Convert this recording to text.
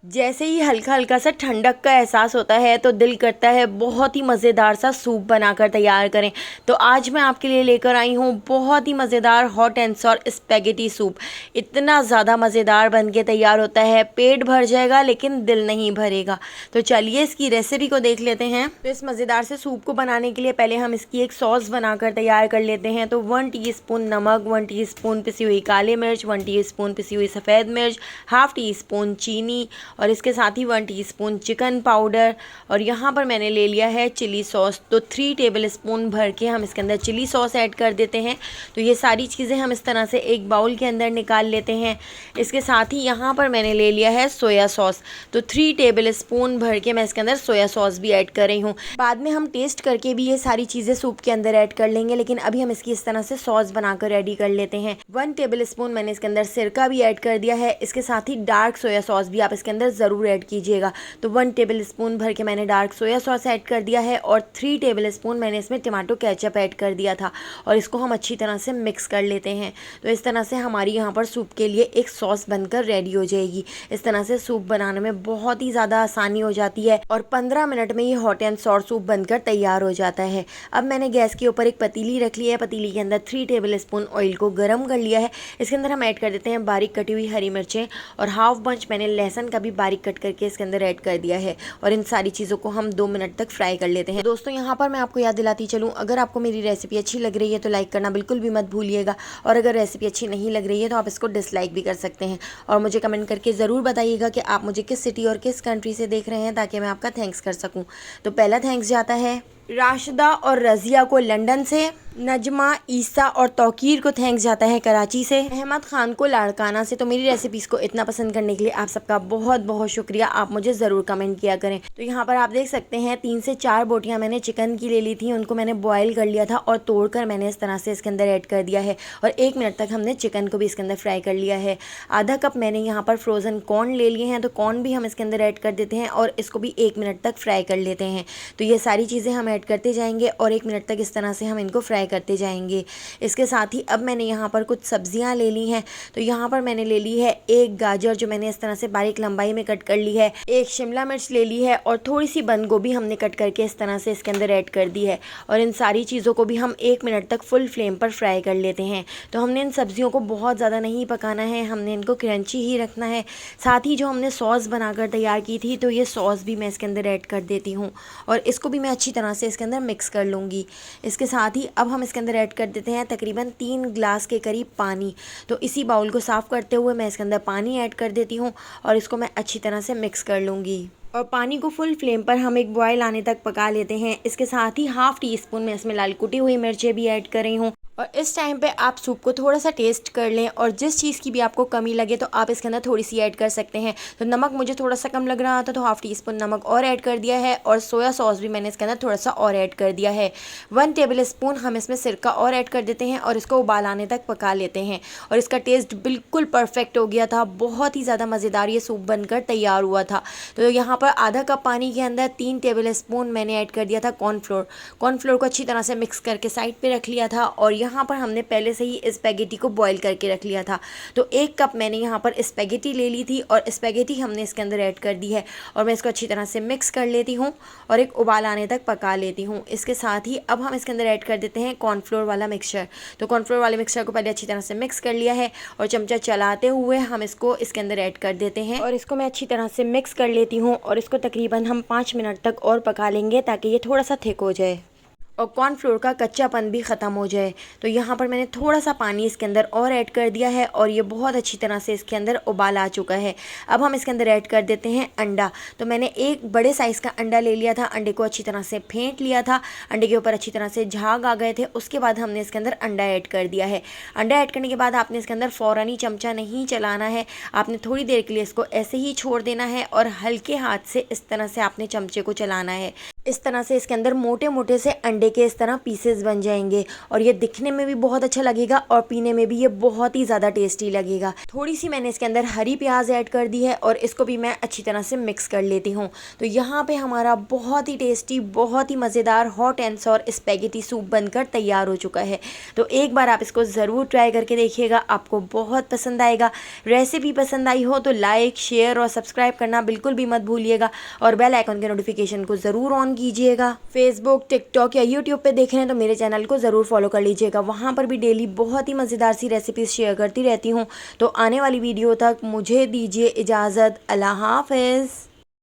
जैसे ही हल्का हल्का सा ठंडक का एहसास होता है तो दिल करता है बहुत ही मज़ेदार सा सूप बनाकर तैयार करें। तो आज मैं आपके लिए लेकर आई हूँ बहुत ही मज़ेदार hot and sour spaghetti soup. इतना ज़्यादा मज़ेदार बन के तैयार होता है, पेट भर जाएगा लेकिन दिल नहीं भरेगा। तो चलिए इसकी रेसिपी को देख लेते हैं। तो इस मज़ेदार से सूप को बनाने के लिए पहले हम इसकी एक सॉस बनाकर तैयार कर लेते हैं। तो 1 टीस्पून नमक, 1 टीस्पून पिसी हुई काली मिर्च, 1 टीस्पून पिसी हुई सफ़ेद मिर्च, हाफ़ टीस्पून चीनी और इसके साथ ही 1 टीस्पून चिकन पाउडर। और यहाँ पर मैंने ले लिया है चिली सॉस। तो 3 टेबलस्पून भर के हम इसके अंदर चिली सॉस ऐड कर देते हैं। तो ये सारी चीज़ें हम इस तरह से एक बाउल के अंदर निकाल लेते हैं। इसके साथ ही यहाँ पर मैंने ले लिया है सोया सॉस। तो 3 टेबलस्पून भर के मैं इसके अंदर सोया सॉस भी ऐड कर रही हूँ। बाद में हम टेस्ट करके भी ये सारी चीज़ें सूप के अंदर ऐड कर लेंगे, लेकिन अभी हम इसकी इस तरह से सॉस बनाकर रेडी कर लेते हैं। 1 टेबलस्पून मैंने इसके अंदर सिरका भी ऐड कर दिया है। इसके साथ ही डार्क सोया सॉस भी आप इसके अंदर ज़रूर ऐड कीजिएगा। तो 1 टेबलस्पून भर के मैंने डार्क सोया सॉस ऐड कर दिया है और 3 टेबलस्पून मैंने इसमें टमाटो केचप ऐड कर दिया था और इसको हम अच्छी तरह से मिक्स कर लेते हैं। तो इस तरह से हमारी यहाँ पर सूप के लिए एक सॉस बनकर रेडी हो जाएगी। इस तरह से सूप बनाने में बहुत ही ज़्यादा आसानी हो जाती है और 15 मिनट में ये हॉट एंड सॉर सूप बनकर तैयार हो जाता है। अब मैंने गैस के ऊपर एक पतीली रख ली है। पतीली के अंदर 3 टेबलस्पून ऑयल को गर्म कर लिया है। इसके अंदर हम ऐड कर देते हैं बारीक कटी हुई हरी मिर्चें और हाफ बंच मैंने लहसुन का भी बारीक कट करके इसके अंदर ऐड कर दिया है और इन सारी चीज़ों को हम 2 मिनट तक फ्राई कर लेते हैं। दोस्तों यहाँ पर मैं आपको याद दिलाती चलूँ, अगर आपको मेरी रेसिपी अच्छी लग रही है तो लाइक करना बिल्कुल भी मत भूलिएगा और अगर रेसिपी अच्छी नहीं लग रही है तो आप इसको डिसलाइक भी कर सकते हैं। और मुझे कमेंट करके ज़रूर बताइएगा कि आप मुझे किस सिटी और किस कंट्री से देख रहे हैं ताकि मैं आपका थैंक्स कर सकूँ। तो पहला थैंक्स जाता है राशिदा और रज़िया को लंदन से, नजमा, ईसा और तौकीर को थैंक्स जाता है कराची से, अहमद खान को लाड़काना से। तो मेरी रेसिपीज़ को इतना पसंद करने के लिए आप सबका बहुत बहुत शुक्रिया। आप मुझे ज़रूर कमेंट किया करें। तो यहाँ पर आप देख सकते हैं 3 से 4 बोटियाँ मैंने चिकन की ले ली थी, उनको मैंने बॉयल कर लिया था और तोड़कर मैंने इस तरह से इसके अंदर ऐड कर दिया है और 1 मिनट तक हमने चिकन को भी इसके अंदर फ्राई कर लिया है। आधा कप मैंने यहाँ पर फ्रोज़न कॉर्न ले लिए हैं, तो कॉर्न भी हम इसके अंदर ऐड कर देते हैं और इसको भी 1 मिनट तक फ्राई कर लेते हैं। तो ये सारी चीज़ें हम ऐड करते जाएंगे और 1 मिनट तक इस तरह से हम इनको फ्राई करते जाएंगे। इसके साथ ही अब मैंने यहाँ पर कुछ सब्जियाँ ले ली हैं। तो यहाँ पर मैंने ले ली है 1 गाजर जो मैंने इस तरह से बारीक लंबाई में कट कर ली है, 1 शिमला मिर्च ले ली है और थोड़ी सी बंद गोभी हमने कट करके इस तरह से इसके अंदर ऐड कर दी है और इन सारी चीज़ों को भी हम 1 मिनट तक फुल फ्लेम पर फ्राई कर लेते हैं। तो हमने इन सब्जियों को बहुत ज़्यादा नहीं पकाना है, हमने इनको क्रंची ही रखना है। साथ ही जो हमने सॉस बनाकर तैयार की थी तो ये सॉस भी मैं इसके अंदर ऐड कर देती हूँ और इसको भी मैं अच्छी तरह से इसके अंदर मिक्स कर लूँगी। इसके साथ ही अब हम इसके अंदर ऐड कर देते हैं तकरीबन 3 गिलास के करीब पानी। तो इसी बाउल को साफ़ करते हुए मैं इसके अंदर पानी ऐड कर देती हूँ और इसको मैं अच्छी तरह से मिक्स कर लूँगी और पानी को फुल फ्लेम पर हम एक बॉयल आने तक पका लेते हैं। इसके साथ ही हाफ़ टीस्पून मैं इसमें लाल कुटी हुई मिर्चें भी ऐड कर रही हूँ और इस टाइम पे आप सूप को थोड़ा सा टेस्ट कर लें और जिस चीज़ की भी आपको कमी लगे तो आप इसके अंदर थोड़ी सी ऐड कर सकते हैं। तो नमक मुझे थोड़ा सा कम लग रहा था तो हाफ़ टीस्पून नमक और ऐड कर दिया है और सोया सॉस भी मैंने इसके अंदर थोड़ा सा और ऐड कर दिया है। 1 टेबलस्पून हम इसमें सिरका और ऐड कर देते हैं और इसको उबाल आने तक पका लेते हैं और इसका टेस्ट बिल्कुल परफेक्ट हो गया था। बहुत ही ज़्यादा मज़ेदार ये सूप बनकर तैयार हुआ था। तो यहाँ पर आधा कप पानी के अंदर 3 टेबलस्पून मैंने ऐड कर दिया था कॉर्नफ्लोर। कॉर्नफ्लोर को अच्छी तरह से मिक्स करके साइड पे रख लिया था और यहाँ पर हमने पहले से ही स्पैगेटी को बॉईल करके रख लिया था। तो 1 कप मैंने यहाँ पर स्पैगेटी ले ली थी और स्पैगेटी हमने इसके अंदर ऐड कर दी है और मैं इसको अच्छी तरह से मिक्स कर लेती हूँ और एक उबाल आने तक पका लेती हूँ। इसके साथ ही अब हम इसके अंदर ऐड कर देते हैं कॉर्नफ्लोर वाला मिक्सचर। तो कॉर्नफ्लोर वाले मिक्सचर को पहले अच्छी तरह से मिक्स कर लिया है और चमचा चलाते हुए हम इसको इसके अंदर ऐड कर देते हैं और इसको मैं अच्छी तरह से मिक्स कर लेती हूँ और इसको तकरीबन हम 5 मिनट तक और पका लेंगे ताकि ये थोड़ा सा थिक हो जाए और कॉर्नफ्लोर का कच्चापन भी ख़त्म हो जाए। तो यहाँ पर मैंने थोड़ा सा पानी इसके अंदर और ऐड कर दिया है और ये बहुत अच्छी तरह से इसके अंदर उबाल आ चुका है। अब हम इसके अंदर ऐड कर देते हैं अंडा। तो मैंने एक बड़े साइज़ का अंडा ले लिया था, अंडे को अच्छी तरह से फेंट लिया था, अंडे के ऊपर अच्छी तरह से झाग आ गए थे। उसके बाद हमने इसके अंदर अंडा ऐड कर दिया है। अंडा ऐड करने के बाद आपने इसके अंदर फ़ौरन ही चमचा नहीं चलाना है, आपने थोड़ी देर के लिए इसको ऐसे ही छोड़ देना है और हल्के हाथ से इस तरह से आपने चमचे को चलाना है। इस तरह से इसके अंदर मोटे मोटे से अंडे के इस तरह पीसेस बन जाएंगे और ये दिखने में भी बहुत अच्छा लगेगा और पीने में भी ये बहुत ही ज़्यादा टेस्टी लगेगा। थोड़ी सी मैंने इसके अंदर हरी प्याज ऐड कर दी है और इसको भी मैं अच्छी तरह से मिक्स कर लेती हूँ। तो यहाँ पे हमारा बहुत ही टेस्टी, बहुत ही मज़ेदार hot and sour spaghetti soup बनकर तैयार हो चुका है। तो एक बार आप इसको ज़रूर ट्राई करके देखिएगा, आपको बहुत पसंद आएगा। रेसिपी पसंद आई हो तो लाइक, शेयर और सब्सक्राइब करना बिल्कुल भी मत भूलिएगा और बेल आइकन के नोटिफिकेशन को ज़रूर ऑन कीजिएगा। फेसबुक, टिकटॉक या यूट्यूब पे देख रहे हैं तो मेरे चैनल को ज़रूर फॉलो कर लीजिएगा, वहाँ पर भी डेली बहुत ही मज़ेदार सी रेसिपीज़ शेयर करती रहती हूँ। तो आने वाली वीडियो तक मुझे दीजिए इजाज़त। अल्लाह हाफ़िज़।